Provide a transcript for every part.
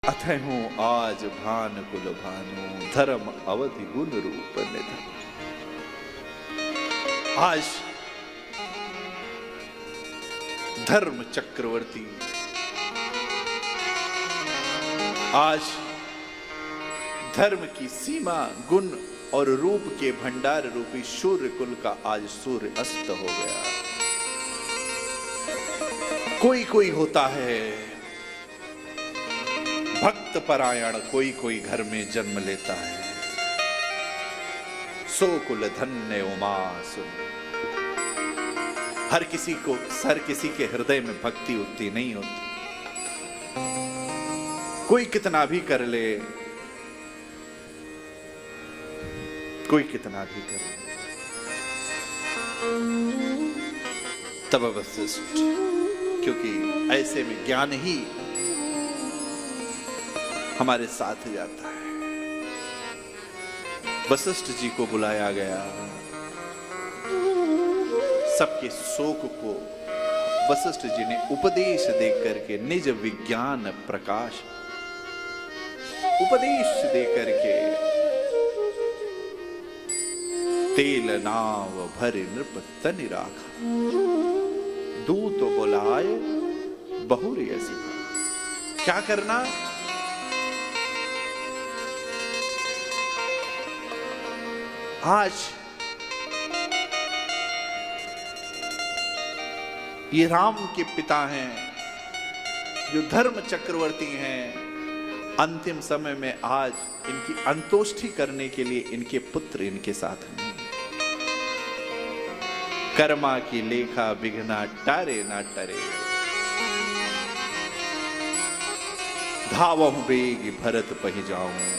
अथहु आज भान कुल भानु धर्म अवधि गुण रूप निधन। आज धर्म चक्रवर्ती, आज धर्म की सीमा गुण और रूप के भंडार रूपी सूर्य कुल का आज सूर्य अस्त हो गया। कोई कोई होता है भक्त परायण, कोई कोई घर में जन्म लेता है। सो कुल धन्य उमा सुन। हर किसी के हृदय में भक्ति उतनी नहीं होती। कोई कितना भी कर ले, कोई कितना भी कर ले, तब वशिष्ठ, क्योंकि ऐसे में ज्ञान ही हमारे साथ जाता है। वशिष्ठ जी को बुलाया गया। सबके शोक को वशिष्ठ जी ने उपदेश दे करके, निज विज्ञान प्रकाश उपदेश दे करके, तेल नाव भरि नृप तनि राखा, दूत बुलाए बहुरी ऐसी। क्या करना? आज ये राम के पिता हैं, जो धर्म चक्रवर्ती हैं, अंतिम समय में आज इनकी अंतोष्ठी करने के लिए इनके पुत्र इनके साथ हैं। कर्मा की लेखा बिघना टारे ना टरे, धावहु बेग भरत पहि जाऊं।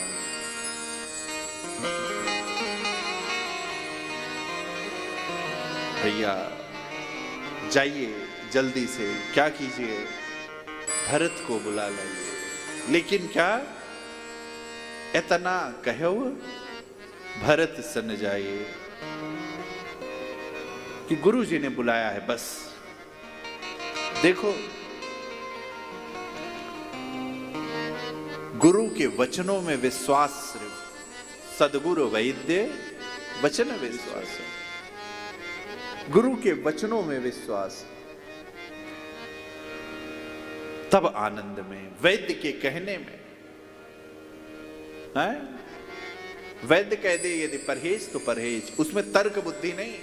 भैया जाइए जल्दी से, क्या कीजिए, भरत को बुला लाइए। लेकिन क्या इतना कहो, भरत सन जाइए कि गुरु जी ने बुलाया है, बस। देखो, गुरु के वचनों में विश्वास, सदगुरु वैद्य वचन विश्वास, गुरु के वचनों में विश्वास, तब आनंद में, वैद्य के कहने में है। वैद्य कह दे यदि परहेज तो परहेज, उसमें तर्क बुद्धि नहीं।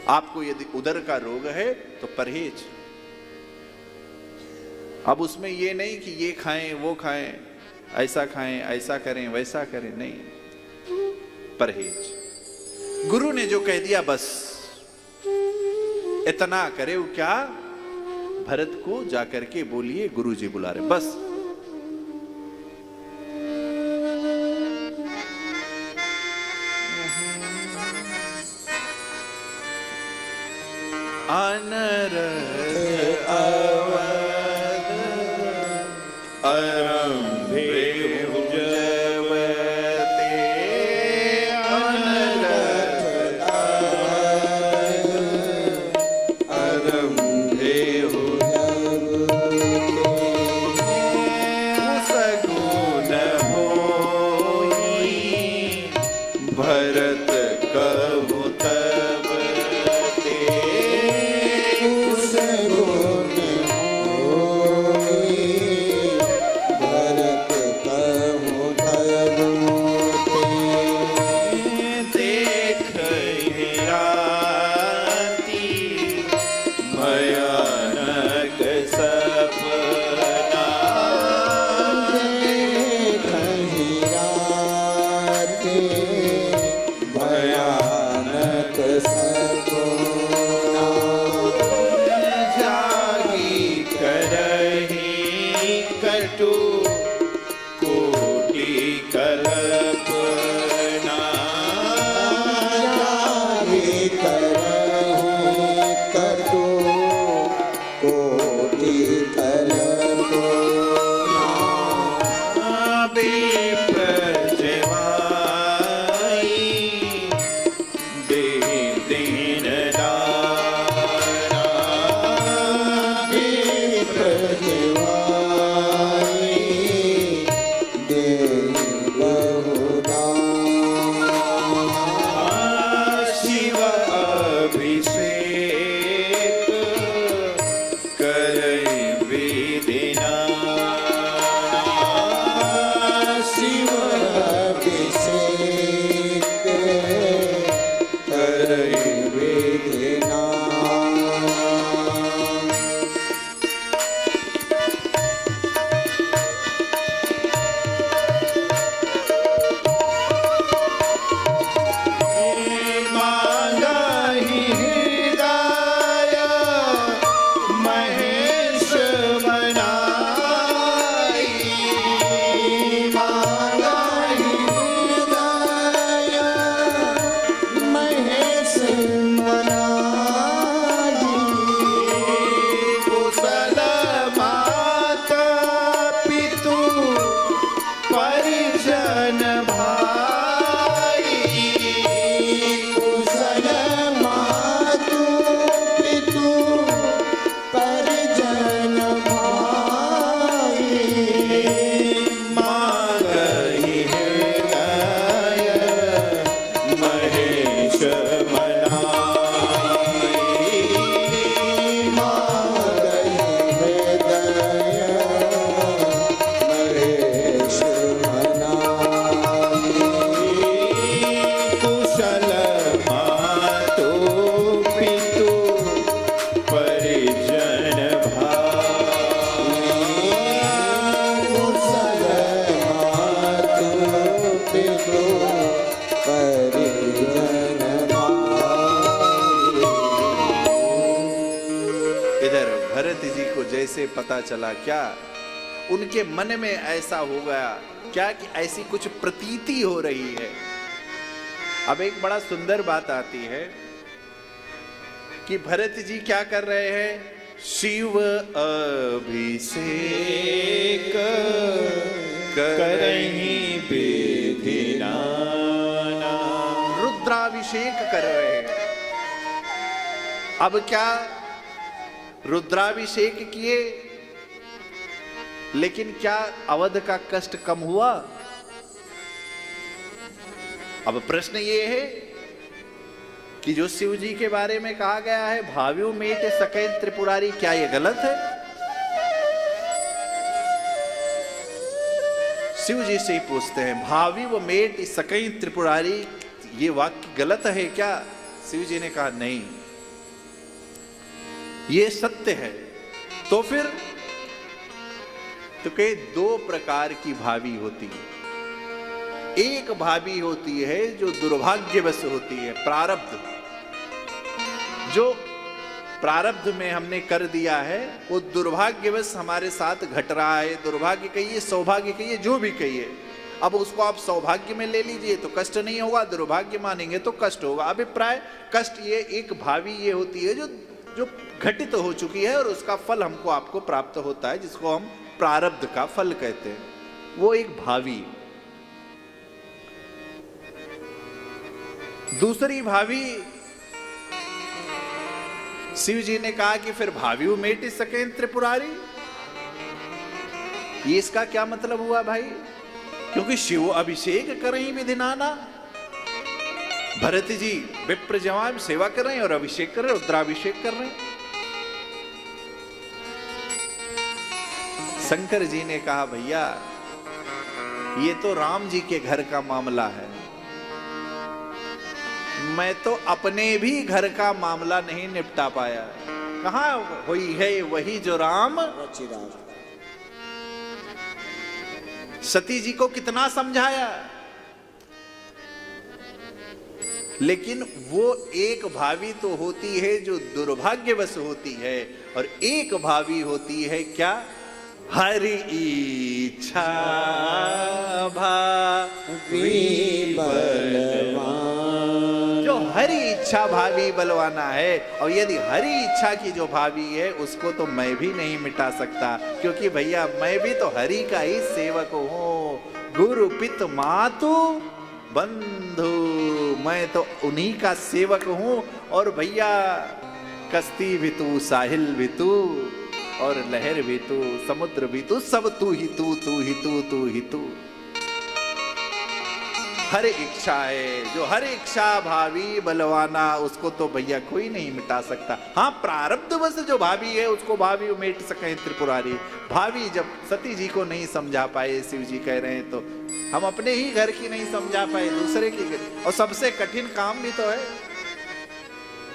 आपको यदि उदर का रोग है तो परहेज। अब उसमें ये नहीं कि ये खाएं वो खाएं, ऐसा खाएं ऐसा करें वैसा करें, नहीं, परहेज। गुरु ने जो कह दिया बस इतना करे। वो क्या? भरत को जाकर के बोलिए गुरु जी बुला रहे, बस। अनरथ अवध अरंभे देवा पता चला क्या, उनके मन में ऐसा हो गया क्या कि ऐसी कुछ प्रतीति हो रही है। अब एक बड़ा सुंदर बात आती है कि भरत जी क्या कर रहे हैं, शिव अभिषेक करहीं विधिनाना, रुद्राभिषेक कर रहे हैं। अब क्या रुद्राभिषेक किए, लेकिन क्या अवध का कष्ट कम हुआ? अब प्रश्न ये है कि जो शिव जी के बारे में कहा गया है भाव्यु मेट सकै त्रिपुरारी, क्या ये गलत है? शिव जी से ही पूछते हैं, भावी व मेट सकै त्रिपुरारी, ये वाक्य गलत है क्या? शिव जी ने कहा नहीं, ये सत्य है। तो फिर तो कई दो प्रकार की भावी होती है। एक भावी होती है जो दुर्भाग्यवश होती है, प्रारब्ध, जो प्रारब्ध में हमने कर दिया है वो दुर्भाग्यवश हमारे साथ घट रहा है। दुर्भाग्य कहिए, सौभाग्य कहिए, जो भी कहिए। अब उसको आप सौभाग्य में ले लीजिए तो कष्ट नहीं होगा, दुर्भाग्य मानेंगे तो कष्ट होगा। अभिप्राय कष्ट ये एक भावी ये होती है जो घटित हो चुकी है और उसका फल हमको आपको प्राप्त होता है, जिसको हम प्रारब्ध का फल कहते हैं, वो एक भावी। दूसरी भावी, शिव जी ने कहा कि फिर भावी मेट सके त्रिपुरारी, ये इसका क्या मतलब हुआ भाई? क्योंकि शिव अभिषेक करें विधिनाना, भरत जी विप्र जवान सेवा कर रहे हैं और अभिषेक कर रहे हैं, रुद्राभिषेक कर रहे हैं। शंकर जी ने कहा भैया ये तो राम जी के घर का मामला है, मैं तो अपने भी घर का मामला नहीं निपटा पाया। कहां हुई है वही जो राम रचिराज। सती जी को कितना समझाया, लेकिन वो एक भावी तो होती है जो दुर्भाग्यवश होती है, और एक भावी होती है क्या, हरि इच्छा भावी बलवान, जो हरि इच्छा भावी बलवाना है। और यदि हरि इच्छा की जो भावी है उसको तो मैं भी नहीं मिटा सकता, क्योंकि भैया मैं भी तो हरि का ही सेवक हूं। गुरु पित मातु बंधु, मैं तो उन्हीं का सेवक हूं। और भैया कश्ती भी तू, साहिल भी तू, और लहर भी तू, समुद्र भी तू, सब तू ही तू, तू ही तू, तू ही तू। हर इच्छा है, जो हर इच्छा भावी बलवाना, उसको तो भैया कोई नहीं मिटा सकता। हाँ, प्रारब्धवश जो भावी है उसको भावी मेट सके त्रिपुरारी। भावी जब सती जी को नहीं समझा पाए, शिव जी कह रहे हैं, तो हम अपने ही घर की नहीं समझा पाए, दूसरे की। और सबसे कठिन काम भी तो है,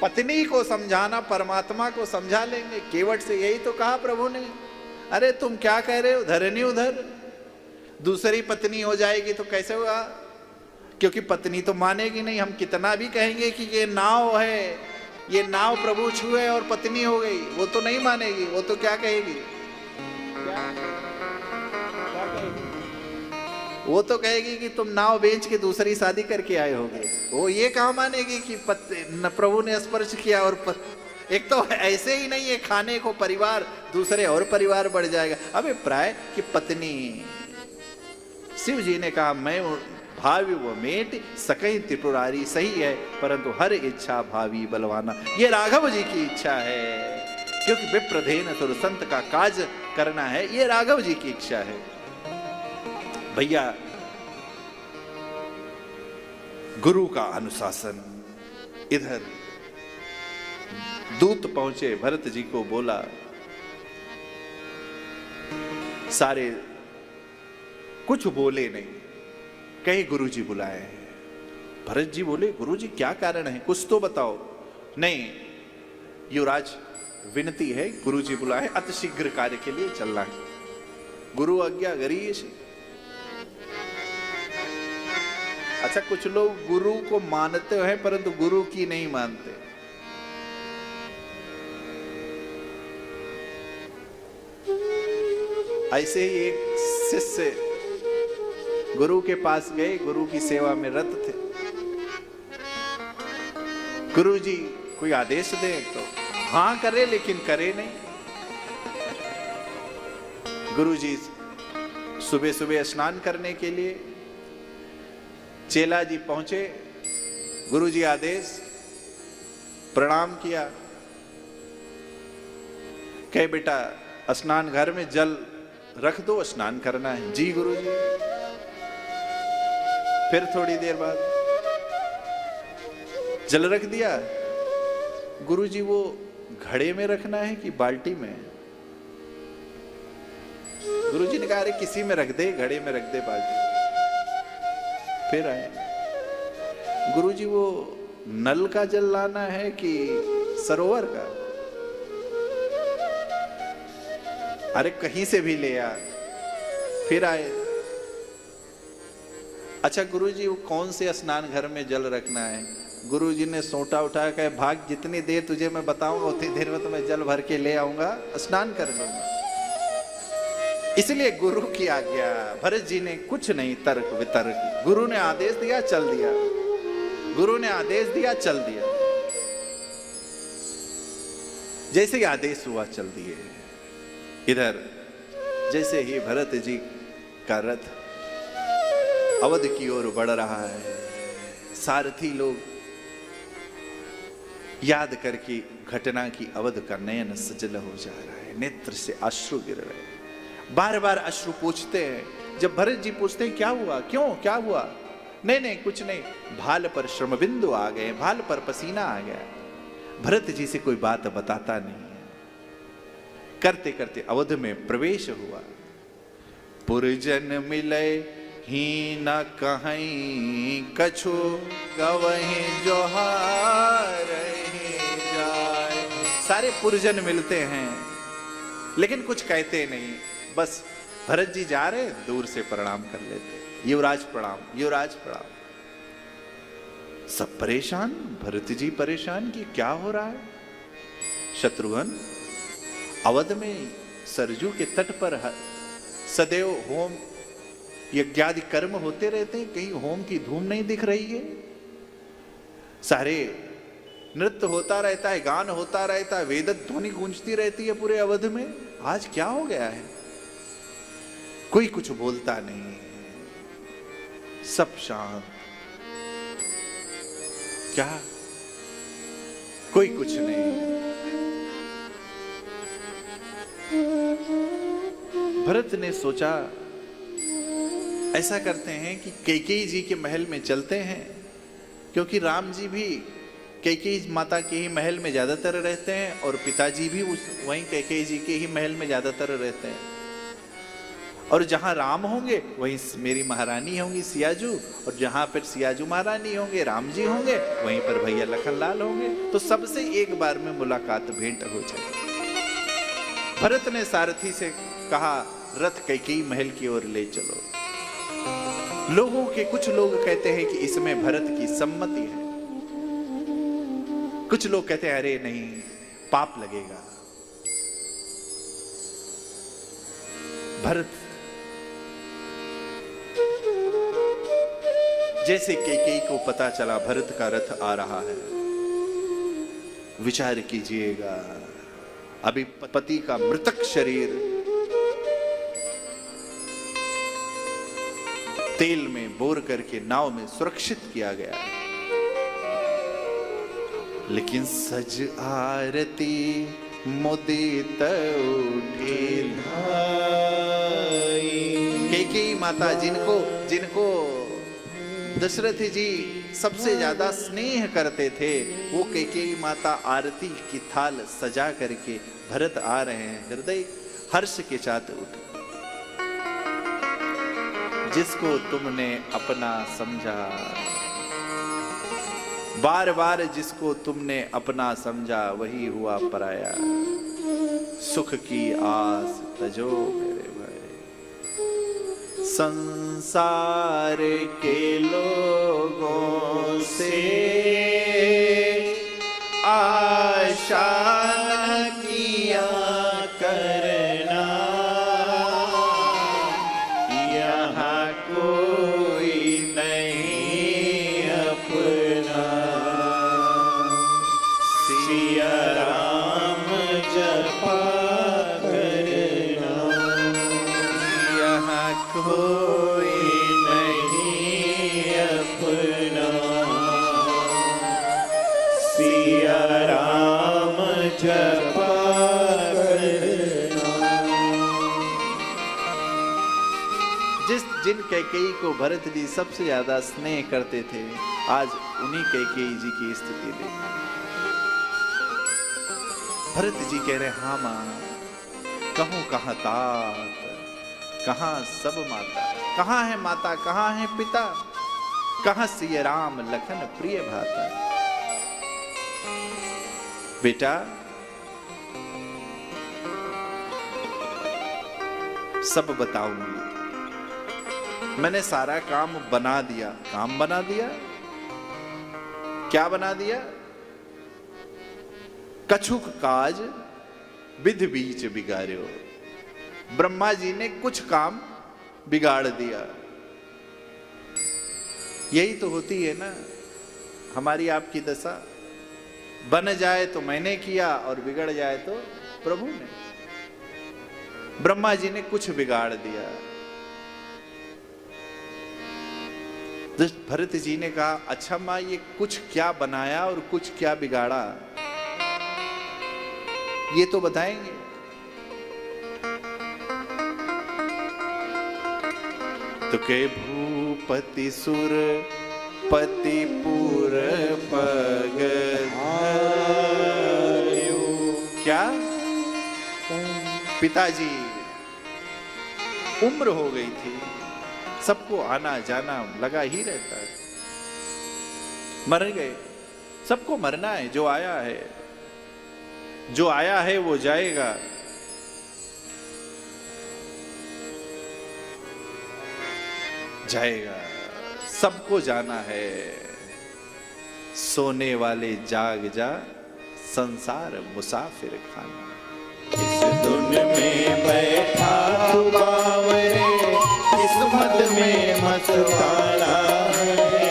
पत्नी को समझाना, परमात्मा को समझा लेंगे केवट से। यही तो कहा प्रभु ने, अरे तुम क्या कह रहे हो, धरनी उधर, दूसरी पत्नी हो जाएगी तो कैसे होगा? क्योंकि पत्नी तो मानेगी नहीं। हम कितना भी कहेंगे कि ये नाव है, ये नाव प्रभु छुए और पत्नी हो गई, वो तो नहीं मानेगी। वो तो क्या कहेगी, वो तो कहेगी कि तुम नाव बेच के दूसरी शादी करके आए होगे। वो ये कहाँ मानेगी कि प्रभु ने स्पर्श किया और एक तो ऐसे ही नहीं है, खाने को परिवार, दूसरे और परिवार बढ़ जाएगा। अभिप्राय कि पत्नी, शिव जी ने कहा मैं भावी वो मेट सकै त्रिपुरारी, सही है, परंतु हर इच्छा भावी बलवाना, ये राघव जी की इच्छा है। क्योंकि विप्रधेन सुर संत का काज करना है, ये राघव जी की इच्छा है। भैया गुरु का अनुशासन। इधर दूत पहुंचे, भरत जी को बोला, सारे कुछ बोले नहीं, कहीं गुरु जी बुलाए। भरत जी बोले, गुरु जी क्या कारण है, कुछ तो बताओ। नहीं युवराज, विनती है, गुरु जी बुलाए, अतिशीघ्र कार्य के लिए चलना है। गुरु आज्ञा गरीश। अच्छा, कुछ लोग गुरु को मानते हैं परंतु गुरु की नहीं मानते। ऐसे ही एक शिष्य गुरु के पास गए, गुरु की सेवा में रत थे। गुरु जी कोई आदेश दे तो हाँ करे, लेकिन करे नहीं। गुरु जी सुबह सुबह स्नान करने के लिए चेला जी पहुंचे। गुरु जी आदेश, प्रणाम किया, कहे बेटा स्नान घर में जल रख दो, स्नान करना है। जी गुरु जी। फिर थोड़ी देर बाद जल रख दिया। गुरु जी वो घड़े में रखना है कि बाल्टी में? गुरु जी ने कहा अरे किसी में रख दे, घड़े में रख दे, बाल्टी। फिर आए गुरु जी, वो नल का जल लाना है कि सरोवर का? अरे कहीं से भी ले आ। फिर आए, अच्छा गुरुजी वो कौन से स्नान घर में जल रखना है? गुरुजी ने सोटा उठा के, भाग, जितनी देर तुझे मैं बताऊंगा उतनी देर में तो मैं जल भर के ले आऊंगा, स्नान कर लूंगा। इसलिए गुरु की आज्ञा, भरत जी ने कुछ नहीं तर्क वितर्क, गुरु ने आदेश दिया चल दिया, गुरु ने आदेश दिया चल दिया, जैसे ही आदेश हुआ चल दिए। इधर जैसे ही भरत जी का रथ अवध की ओर बढ़ रहा है, सारथी लोग याद करके घटना की अवध का नयन सजल हो जा रहा है, नेत्र से अश्रु गिर रहे हैं, बार बार अश्रु पूछते हैं। जब भरत जी पूछते हैं क्या हुआ, क्यों, क्या हुआ? नहीं नहीं कुछ नहीं, भाल पर श्रम बिंदु आ गए, भाल पर पसीना आ गया। भरत जी से कोई बात बताता नहीं है। करते करते अवध में प्रवेश हुआ। पुरजन मिले ही न कहीं, कछु गवहीं जोहार जाए। सारे पुरजन मिलते हैं लेकिन कुछ कहते नहीं, बस भरत जी जा रहे दूर से प्रणाम कर लेते, युवराज प्रणाम, युवराज प्रणाम। सब परेशान, भरत जी परेशान कि क्या हो रहा है। शत्रुघ्न, अवध में सरजू के तट पर सदैव होम यज्ञादि कर्म होते रहते हैं, कहीं होम की धूम नहीं दिख रही है। सारे नृत्य होता रहता है, गान होता रहता है, वेद ध्वनि गूंजती रहती है पूरे अवध में। आज क्या हो गया है? कोई कुछ बोलता नहीं, सब शांत। क्या? कोई कुछ नहीं। भरत ने सोचा ऐसा करते हैं कि कैकेयी जी के महल में चलते हैं, क्योंकि राम जी भी कैकेयी माता के ही महल में ज्यादातर रहते हैं और पिताजी भी वहीं कैकेयी जी के ही महल में ज्यादातर रहते हैं। और जहां राम होंगे वहीं मेरी महारानी होंगी सियाजू, और जहां पर सियाजू महारानी होंगे राम जी होंगे, वहीं पर भैया लखनलाल होंगे। तो सबसे एक बार में मुलाकात भेंट हो जाए। भरत ने सारथी से कहा रथ कैकेयी महल की ओर ले चलो। लोगों के कुछ लोग कहते हैं कि इसमें भरत की सम्मति है, कुछ लोग कहते हैं अरे नहीं पाप लगेगा। भरत जैसे कैकेयी को पता चला भरत का रथ आ रहा है, विचार कीजिएगा, अभी पति का मृतक शरीर तेल में बोर करके नाव में सुरक्षित किया गया है, लेकिन सज आरती मुदित उठे धाई। कैकेयी माता जिनको दशरथ जी सबसे ज्यादा स्नेह करते थे, वो कैकेयी माता आरती की थाल सजा करके भरत आ रहे हैं, हृदय हर्ष के साथ उठे। जिसको तुमने अपना समझा, बार बार जिसको तुमने अपना समझा वही हुआ पराया। सुख की आस तजो मेरे भाई, संसार के लोगों से आशा न किया करना। कोई नहीं अपना, सिया राम जपा करना। जिन कैकेयी को भरत जी सबसे ज्यादा स्नेह करते थे, आज उन्हीं कैकेयी जी की स्थिति देखिए। भरत जी कह रहे, हाँ मां, कहूं कहां तात, कहां सब माता, कहां है माता, कहां है पिता, कहां सिया राम लखन प्रिय भाता। बेटा, सब बताऊंगी। मैंने सारा काम बना दिया। काम बना दिया? क्या बना दिया? कछुक काज विधि बीच बिगाड़ो। ब्रह्मा जी ने कुछ काम बिगाड़ दिया। यही तो होती है ना हमारी आपकी दशा। बन जाए तो मैंने किया और बिगड़ जाए तो प्रभु ने। ब्रह्मा जी ने कुछ बिगाड़ दिया। भरत जी ने कहा, अच्छा मां, ये कुछ क्या बनाया और कुछ क्या बिगाड़ा, ये तो बताएंगे। तो के भूपति सुर पति पुर पग क्या पिताजी उम्र हो गई थी, सबको आना जाना लगा ही रहता है। मर गए, सबको मरना है। जो आया है, जो आया है वो जाएगा। जाएगा, सबको जाना है। सोने वाले जाग जा, संसार मुसाफिर खाना। इस धुन में बैठा तू बावरे, किस्मत में मतवाला है।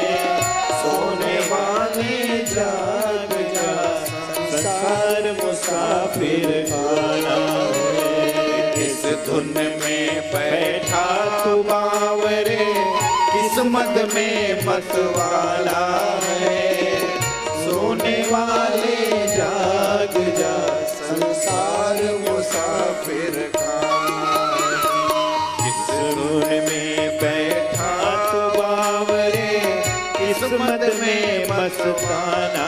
सोने वाले जाग जा, संसार मुसाफिर खाना है। इस धुन में बैठा तू बावरे, किस्मत में मतवाला है। सोने वाले जाग जा, संसार मुसाफिर खाना है। इस धुन में बैठा तो बावरे, किस्मत में मस्ताना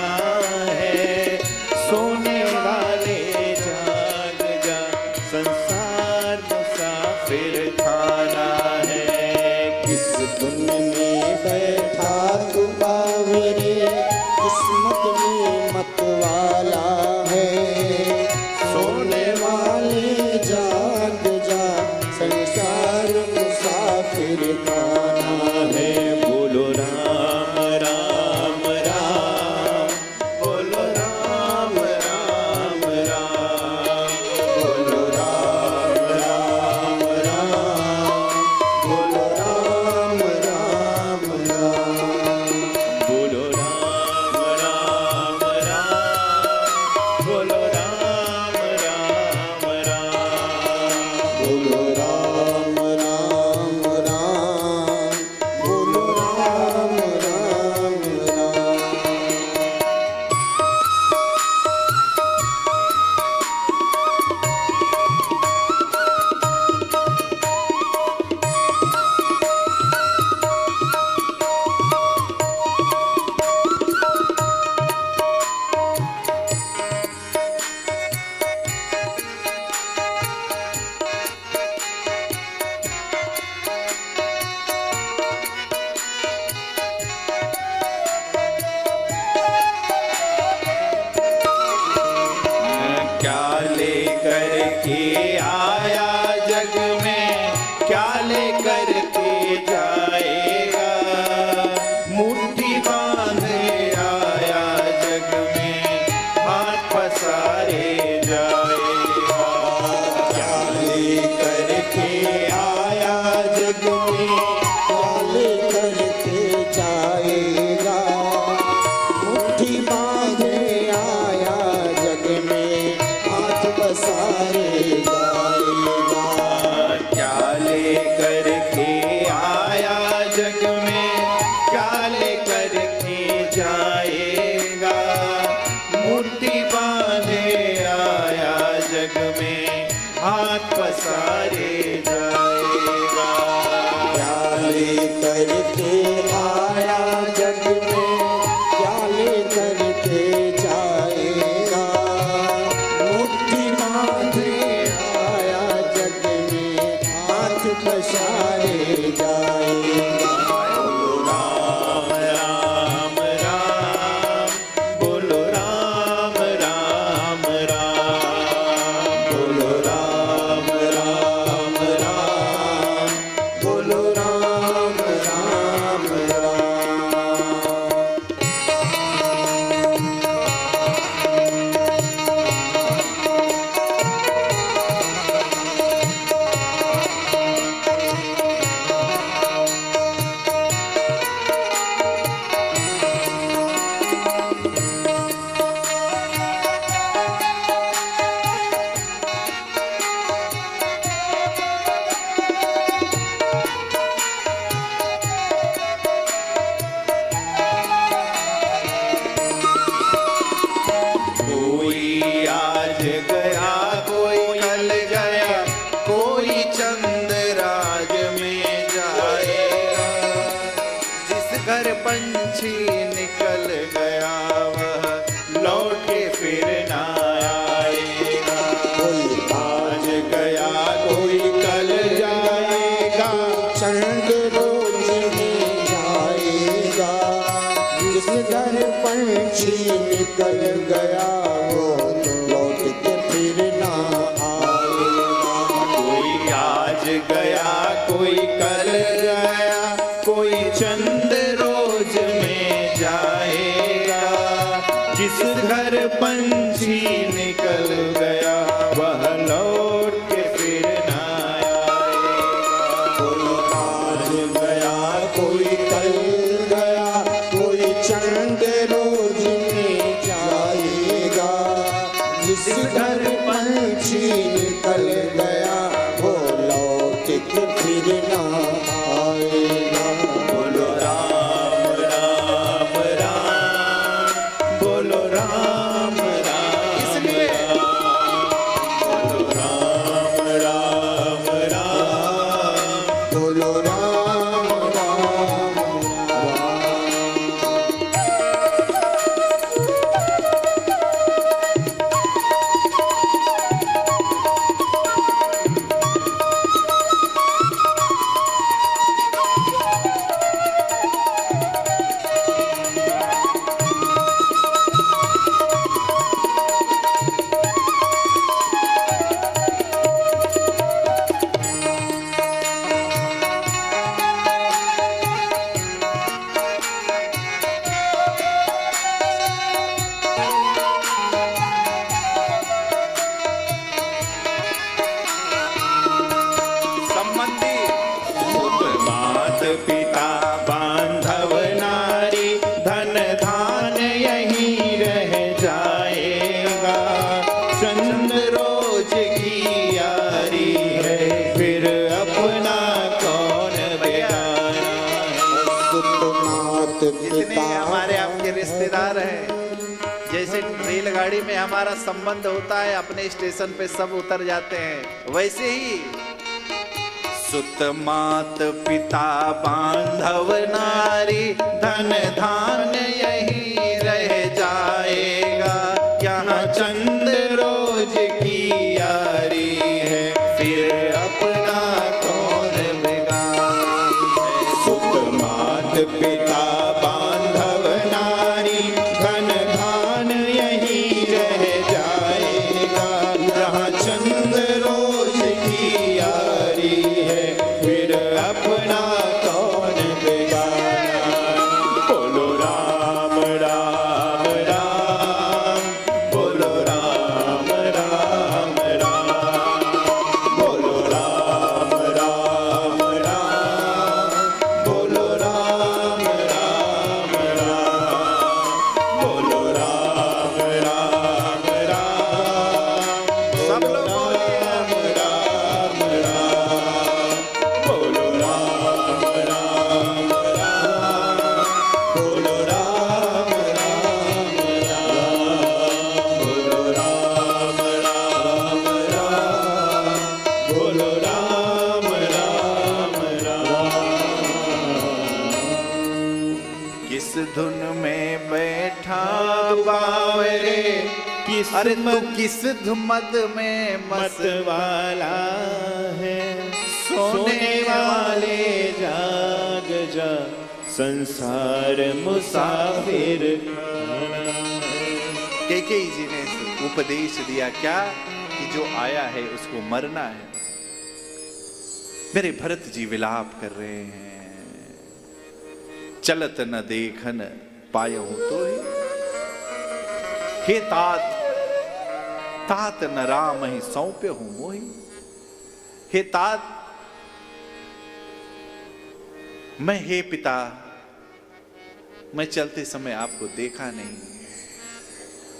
है। सोने वाले जाग जा, संसार मुसाफिर खाना है। किस धुन में बैठा तू बावरे, किस्मत में मतवाला है। सोने वाले जाग जा, संसार मुसाफिर खाना है। बोलो राम राम राम, बोलो राम राम राम, बोलो राम राम राम, बोलो राम राम राम, बोलो राम राम राम, बोलो राम राम राम, बोलो राम राम राम, बोलो राम राम राम। क्या लेकर के आया जग में, क्या लेकर के जाएगा। मुट्ठी बांधे आया जग में, हाथ पसारे जाएगा। क्या लेकर के आया जग में, काले करके जाएगा। मुट्ठी बांधे आया जग में, हाथ पसारे जाएगा। क्या लेकर के पंछी निकल गया वो लौट के फिर ना आएगा। कोई आज गया कोई कल गया, कोई चंद रोज में जाएगा। जिस घर पंछी निकल गया वह लौट के फिर ना आएगा। कोई आज गया कोई कल गया, कोई चंद रोज में जाएगा। जिस घर पंछी निकल गया वो लौट के फिर ना आएगा। बोलो राम राम राम, बोलो राम राम। इसलिए बोलो राम राम राम, बोलो राम राम राम। संबंधी मात पिता बांधव नारी, धन धान यही रह जाएगा। चंद रोज की यारी है, फिर अपना कौन बेगाना है। सुतनाथ जितने पिता हमारे आपके रिश्तेदार हैं, जैसे रेलगाड़ी में हमारा संबंध होता है, अपने स्टेशन पे सब उतर जाते हैं, वैसे ही सुत मात पिता बांधव नारी, धन धान यही रह जाएगा। यहाँ चंद रोज की यारी है, फिर अपना कौन बेगाना है। सुत मात पिता बांधव नारी, धन धान यही रह जाएगा। यहाँ चंद रोज की यारी है, फिर अपना कौन बेगाना। बोलो राम राम राम, बोलो राम राम राम, बोलो राम राम राम, बोलो राम राम राम, बोलो राम राम राम। सब लोग राम राम राम, बोलो राम राम राम, बोलो राम राम राम, बोलो राम राम राम, बोलो राम राम राम। किस धुन में बैठा बावरे किस अरे तू किस धुमद में मत मत वाला है। सोने वाले जाग जा, संसार मुसाफिर खाना है। कैकेयी जी ने उपदेश दिया क्या कि जो आया है उसको मरना है। मेरे भरत जी विलाप कर रहे हैं, चलत न देखन पायो तो ही। हे तात तात न राम ही सौंपे हूं मोही। हे तात, मैं हे पिता, मैं चलते समय आपको देखा नहीं।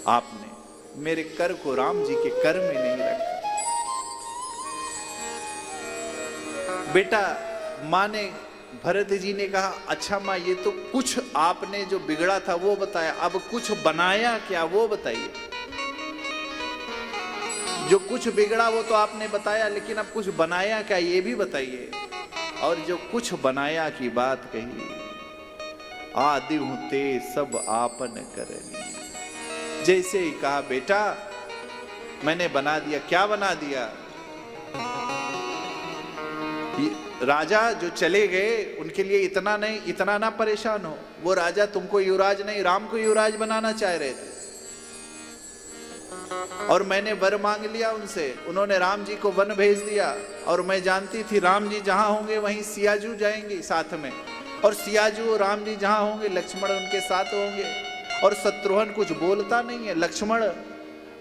आपने मेरे कर को राम जी के कर में नहीं रखा। बेटा, माँ ने, भरत जी ने कहा, अच्छा माँ ये तो कुछ आपने जो बिगड़ा था वो बताया, अब कुछ बनाया क्या वो बताइए। जो कुछ बिगड़ा वो तो आपने बताया, लेकिन अब कुछ बनाया क्या ये भी बताइए। और जो कुछ बनाया की बात कही, आदि हूं ते सब आपन करनी। जैसे ही कहा, बेटा मैंने बना दिया। क्या बना दिया? राजा जो चले गए उनके लिए इतना ना परेशान हो। वो राजा तुमको युवराज नहीं, राम को युवराज बनाना चाह रहे थे, और मैंने वर मांग लिया उनसे। उन्होंने राम जी को वन भेज दिया, और मैं जानती थी राम जी जहां होंगे वहीं सियाजू जाएंगे साथ में, और सियाजू और राम जी जहां होंगे लक्ष्मण उनके साथ होंगे। और शत्रुघ्न कुछ बोलता नहीं है, लक्ष्मण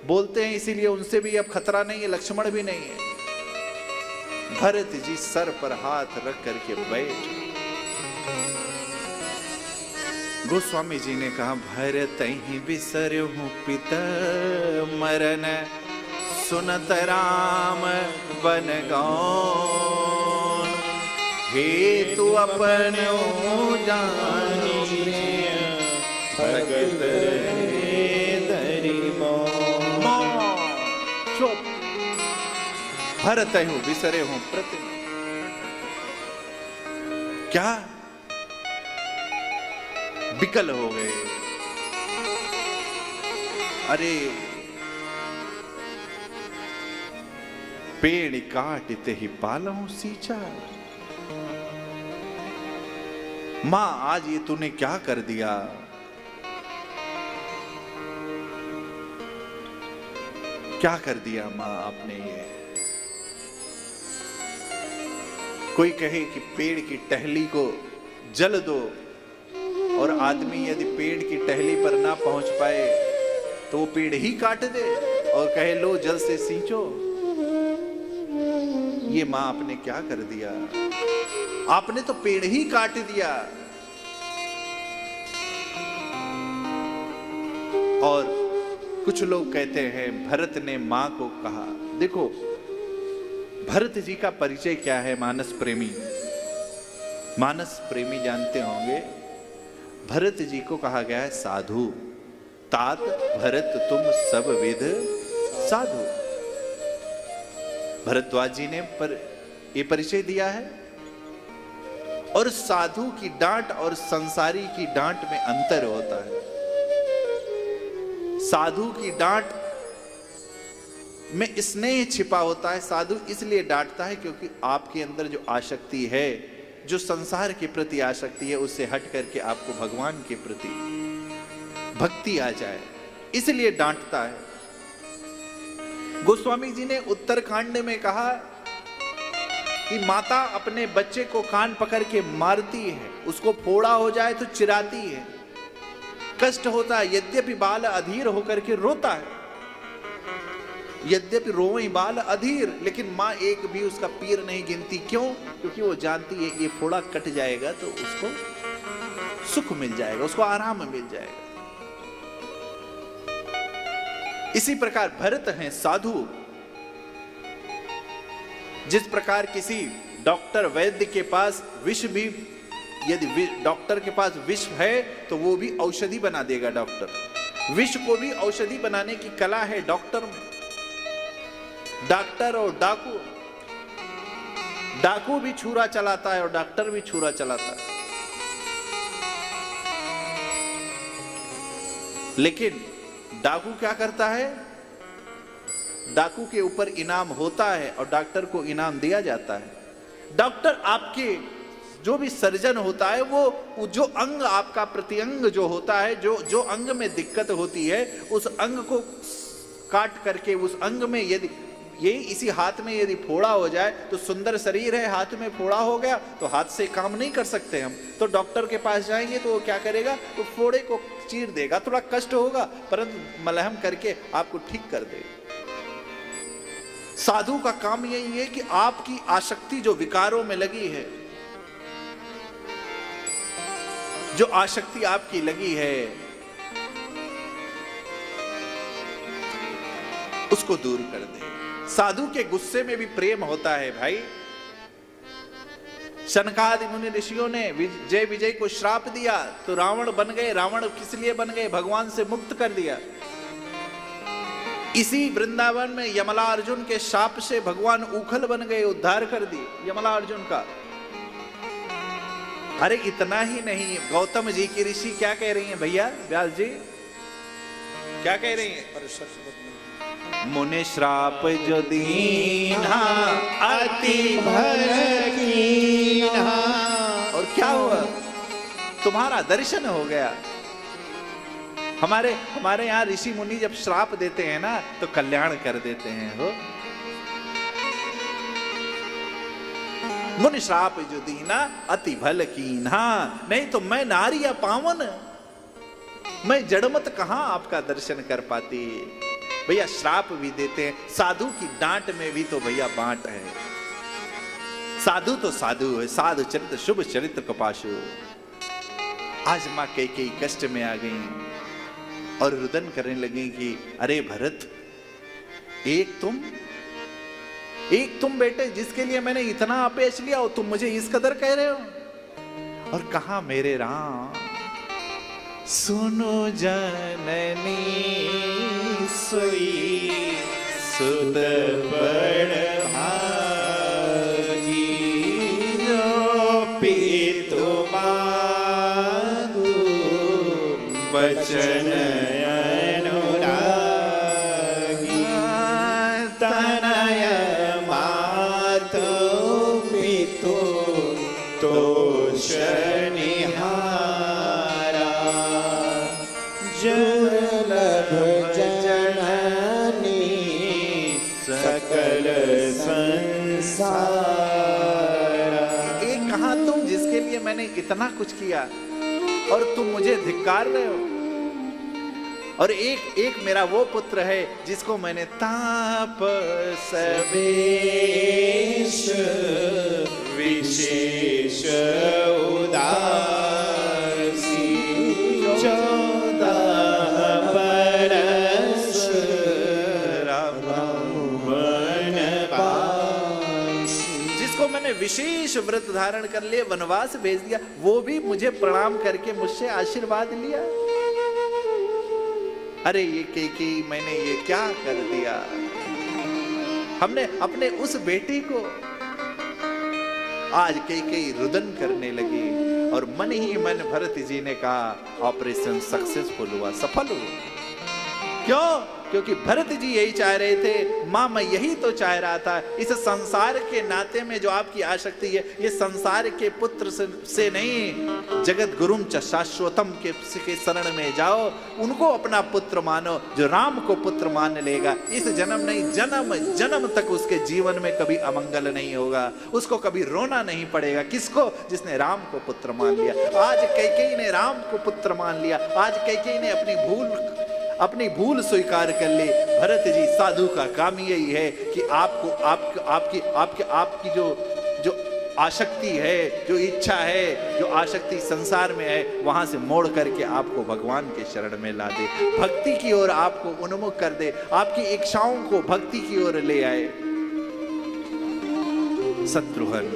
बोलते हैं, इसीलिए उनसे भी अब खतरा नहीं है, लक्ष्मण भी नहीं है। भरत जी सर पर हाथ रख करके बैठ। गोस्वामी जी ने कहा, भरत ही बिसरहु पिता मरन, सुनत राम बन गौन, हे तू अपनो जानी भगत धरि मोह। चुप। भरत हूं बिसरे हूं प्रतिम। क्या विकल हो गए। अरे पेड़ काटते ही पालहूं सींचा। मां आज ये तूने क्या कर दिया। क्या कर दिया मां आपने ये। कोई कहे कि पेड़ की टहली को जल दो, और आदमी यदि पेड़ की टहली पर ना पहुंच पाए तो वो पेड़ ही काट दे और कहे लो जल से सींचो। ये मां आपने क्या कर दिया। आपने तो पेड़ ही काट दिया। और कुछ लोग कहते हैं भरत ने मां को कहा। देखो भरत जी का परिचय क्या है। मानस प्रेमी जानते होंगे, भरत जी को कहा गया है साधु। तात भरत तुम सब विध साधु। भरद्वाज जी ने ये परिचय दिया है। और साधु की डांट और संसारी की डांट में अंतर होता है। साधु की डांट में स्नेह छिपा होता है। साधु इसलिए डांटता है क्योंकि आपके अंदर जो आसक्ति है, जो संसार के प्रति आसक्ति है, उससे हट करके आपको भगवान के प्रति भक्ति आ जाए, इसलिए डांटता है। गोस्वामी जी ने उत्तरकांड में कहा कि माता अपने बच्चे को कान पकड़ के मारती है, उसको फोड़ा हो जाए तो चिराती है, कष्ट होता है, यद्यपि बाल अधीर होकर के रोता है। यद्यपि रोए बाल अधीर, लेकिन मां एक भी उसका पीर नहीं गिनती। क्यों? क्योंकि वो जानती है ये फोड़ा कट जाएगा तो उसको सुख मिल जाएगा, उसको आराम मिल जाएगा। इसी प्रकार भरत हैं साधु। जिस प्रकार किसी डॉक्टर वैद्य के पास विष भी, यदि डॉक्टर के पास विष है तो वो भी औषधि बना देगा। डॉक्टर विष को भी औषधि बनाने की कला है डॉक्टर में। डॉक्टर और डाकू भी छुरा चलाता है और डॉक्टर भी छुरा चलाता है। लेकिन डाकू क्या करता है? डाकू के ऊपर इनाम होता है और डॉक्टर को इनाम दिया जाता है। डॉक्टर आपके जो भी सर्जन होता है, वो जो अंग आपका प्रतिअंग जो होता है, जो अंग में दिक्कत होती है, उस अंग को काट करके उस अंग में यदि ये इसी हाथ में यदि फोड़ा हो जाए तो सुंदर शरीर है, हाथ में फोड़ा हो गया तो हाथ से काम नहीं कर सकते हम, तो डॉक्टर के पास जाएंगे तो वो क्या करेगा? तो फोड़े को चीर देगा, थोड़ा कष्ट होगा परंतु मलहम करके आपको ठीक कर देगा। साधु का काम यही है कि आपकी आसक्ति जो विकारों में लगी है, जो आसक्ति आपकी लगी है, उसको दूर कर दे। साधु के गुस्से में भी प्रेम होता है भाई। शनकादि मुनि ऋषियों ने जय विजय को श्राप दिया तो रावण बन गए। रावण किस लिए बन गए? भगवान से मुक्त कर दिया। इसी वृंदावन में यमला अर्जुन के शाप से भगवान उखल बन गए, उद्धार कर दी यमला अर्जुन का। अरे इतना ही नहीं, गौतम जी की ऋषि क्या कह रही हैं भैया? व्यास जी क्या कह रही हैं? मुनि श्राप जो दीन्हा अति भल कीन्हा। और क्या हुआ? तुम्हारा दर्शन हो गया। हमारे यहाँ ऋषि मुनि जब श्राप देते हैं ना तो कल्याण कर देते हैं हो। मुनि श्राप जो दीना अति भल कीन्हा। नहीं तो मैं नारी या पावन, मैं जड़मत कहां आपका दर्शन कर पाती। भैया श्राप भी देते हैं, साधु की डांट में भी तो भैया बांट है। साधु तो साधु है, साधु चरित्र शुभ चरित्र कपाशु। आज मां कई कष्ट में आ गई और रुदन करने लगी कि अरे भरत, एक तुम बेटे जिसके लिए मैंने इतना अपयश लिया और तुम मुझे इस कदर कह रहे हो। और कहा मेरे राम, सुनो जननी सोई सुत बड़ भागी, जो पीतु मांगू वचन अनुरागी, तनय मातु पितु तोष निहारा, दुर्लभ जननी सकल संसार। एक कहा तुम जिसके लिए मैंने इतना कुछ किया और तुम मुझे धिक्कार रहे हो। और एक मेरा वो पुत्र है जिसको मैंने तापस वेश विशेष उदासी 14 बरस जिसको मैंने विशेष व्रत धारण कर लिए वनवास भेज दिया, वो भी मुझे प्रणाम करके मुझसे आशीर्वाद लिया। अरे ये कैकेयी, मैंने ये क्या कर दिया। हमने अपने उस बेटी को, आज कैकेयी रुदन करने लगी और मन ही मन भरत जी ने कहा ऑपरेशन सक्सेसफुल हुआ, सफल हुआ। क्यों? क्योंकि भरत जी यही चाह रहे थे, मां मैं यही तो चाह रहा था। इस संसार के नाते में जो आपकी आसक्ति है, ये संसार के पुत्र से नहीं, जगत गुरुम च शाश्वतम के शरण में जाओ, उनको अपना पुत्र मानो। जो राम को पुत्र मान लेगा, इस जन्म नहीं जन्म जन्म तक उसके जीवन में कभी अमंगल नहीं होगा, उसको कभी रोना नहीं पड़ेगा। किसको? जिसने राम को पुत्र मान लिया। आज कैकेयी ने राम को पुत्र मान लिया। आज कैकेयी ने अपनी भूल स्वीकार कर ली। भरत जी, साधु का काम यही है कि आपकी जो आसक्ति है, जो इच्छा है, जो आसक्ति संसार में है, वहां से मोड़ करके आपको भगवान के शरण में ला दे, भक्ति की ओर आपको उन्मुख कर दे, आपकी इच्छाओं को भक्ति की ओर ले आए। शत्रुघ्न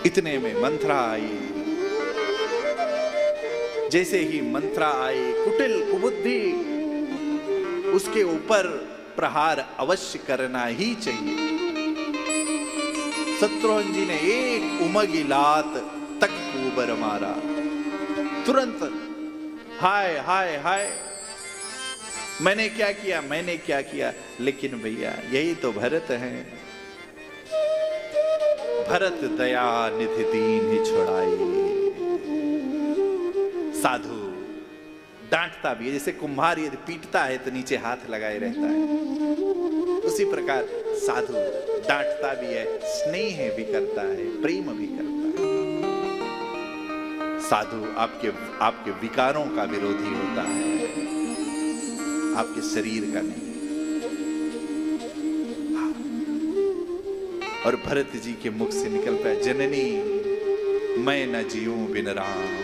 इतने में मंथरा आई। जैसे ही मंत्रा आई, कुटिल कुबुद्धि, उसके ऊपर प्रहार अवश्य करना ही चाहिए। शत्रुघ्न जी ने एक उमगी लात तक ऊपर मारा, तुरंत हाय हाय हाय, मैंने क्या किया, मैंने क्या किया। लेकिन भैया यही तो भरत है। भरत दया निधि दीन ही छुड़ाई। साधु डांटता भी है, जैसे कुम्हार यदि पीटता है तो नीचे हाथ लगाए रहता है, उसी प्रकार साधु डांटता भी है, स्नेह भी करता है, प्रेम भी करता है। साधु आपके विकारों का विरोधी होता है, आपके शरीर का नहीं। और भरत जी के मुख से निकल पाया, जननी मैं न जीऊं बिन राम।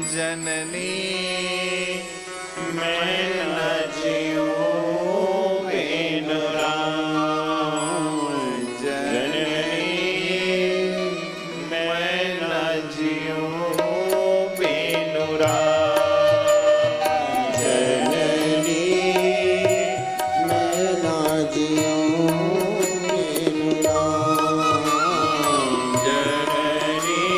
जननी मैं न जीऊं बिन राम। जननी मैं न जीऊं बिन राम। जननी मैं ना जीऊं बिन राम। जननी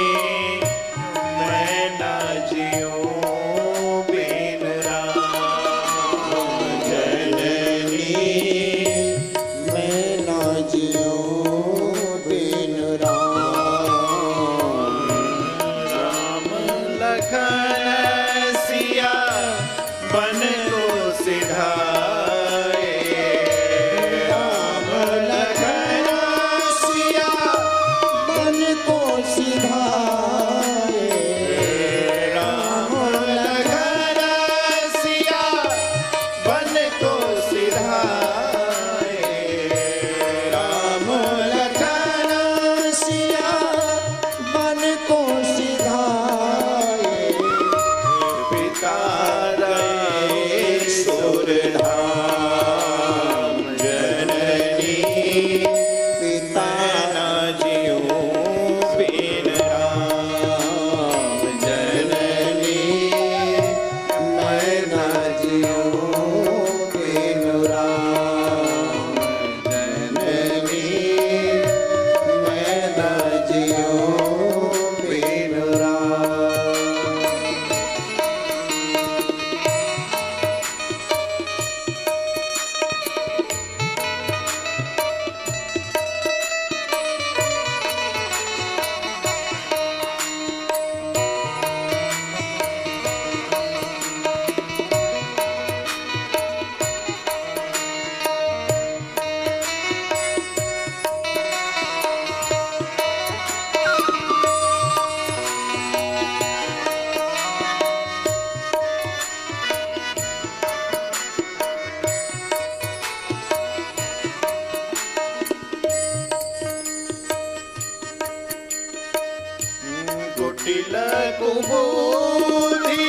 कुबूधी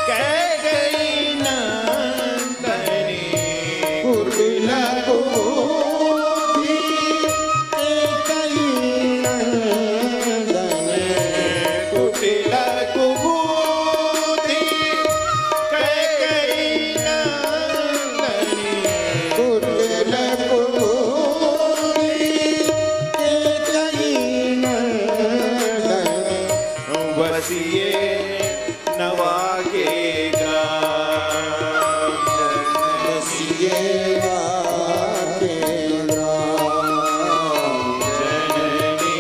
कह गई नंदनी कुटिल कुबूधी कह गई नंदनी कुटिल कुबूधी कह गई नंदनी कुटिल कुबूधी कह गई नंदनी बसिए नवागेगा बसिए वाकेगा जननी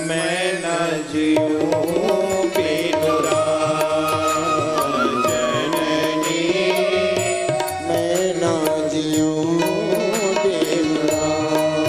मैं न जीऊं बिनु राम जननी मैं ना जीऊं बिन राम।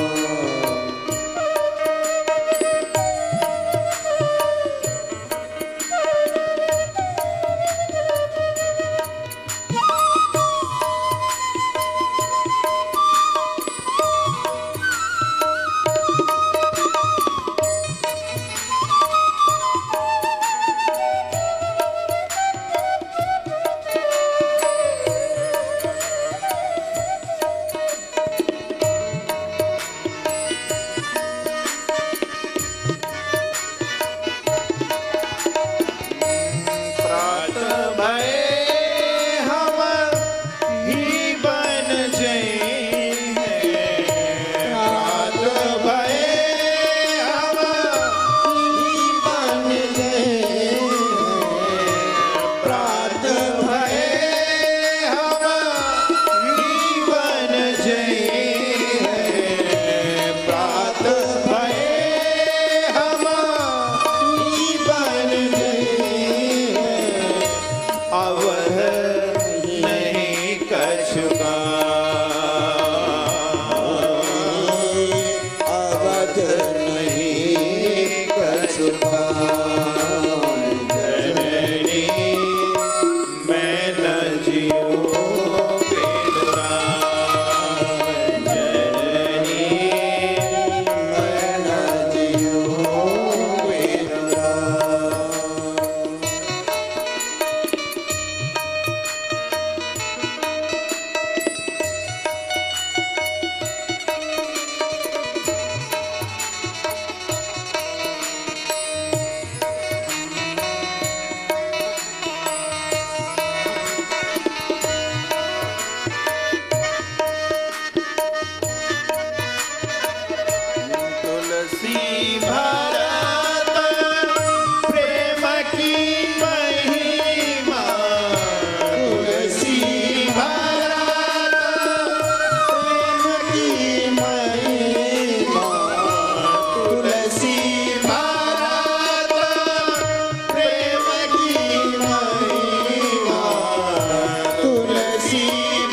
प्रात भय हम ही बन जई प्रात भय हम बन गए प्रात भय हम ही बन जई प्रात भय हम ही बन जई अवह नहीं कछुका अवध नहीं कछुआ जननी मैं न जीऊं बिनु राम जननी मैं ना जीऊं बिन राम। तुलसी भरत प्रेम की महिमा तुलसी भरत प्रेम की महिमा तुलसी भरत प्रेम की महिमा तुलसी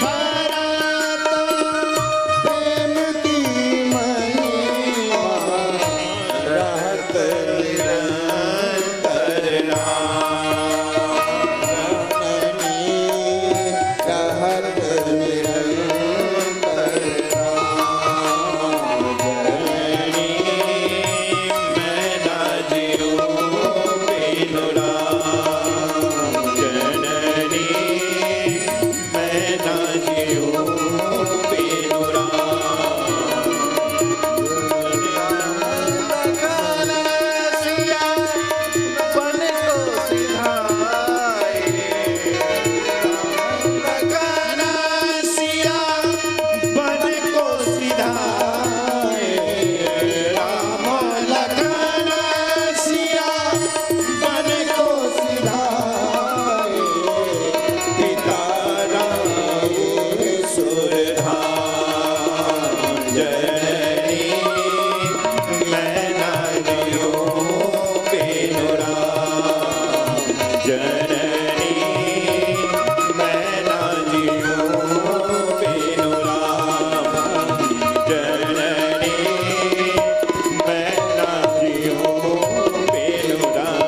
भरत प्रेम की महिमा रहत निरंतर जननी रहत निरंतर राम। जननी मैं ना जीऊं बिनु राम जननी मैं ना जीऊं बिनु राम लखन सिया बन को सिधाए पिता राम सुरधाम जननी मैं ना जीऊं बिनु राम जननी मैं ना जीऊं बिनु राम जननी मैं ना जीऊं बिनु राम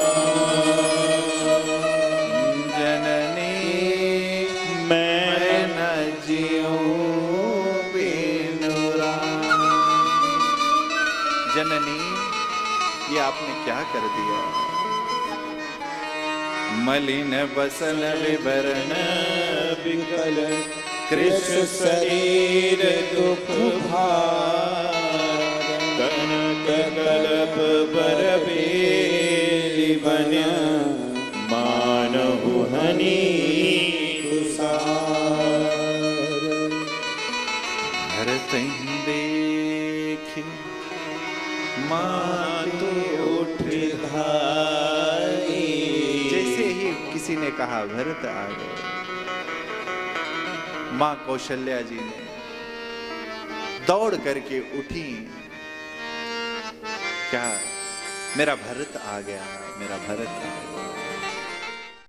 जननी मैं न जीऊं बिनु राम जननी, ये आपने क्या कर दिया? मलिन बसल विवरण विकल कृष शरीर दुख भार कनक कलप पर बेली बन मानहु हनी भरत देखे मातु उठ धाई। जैसे ही किसी ने कहा भरत आ गए, मां कौशल्या जी ने दौड़ करके उठी, क्या मेरा भरत आ गया, मेरा भरत आ गया।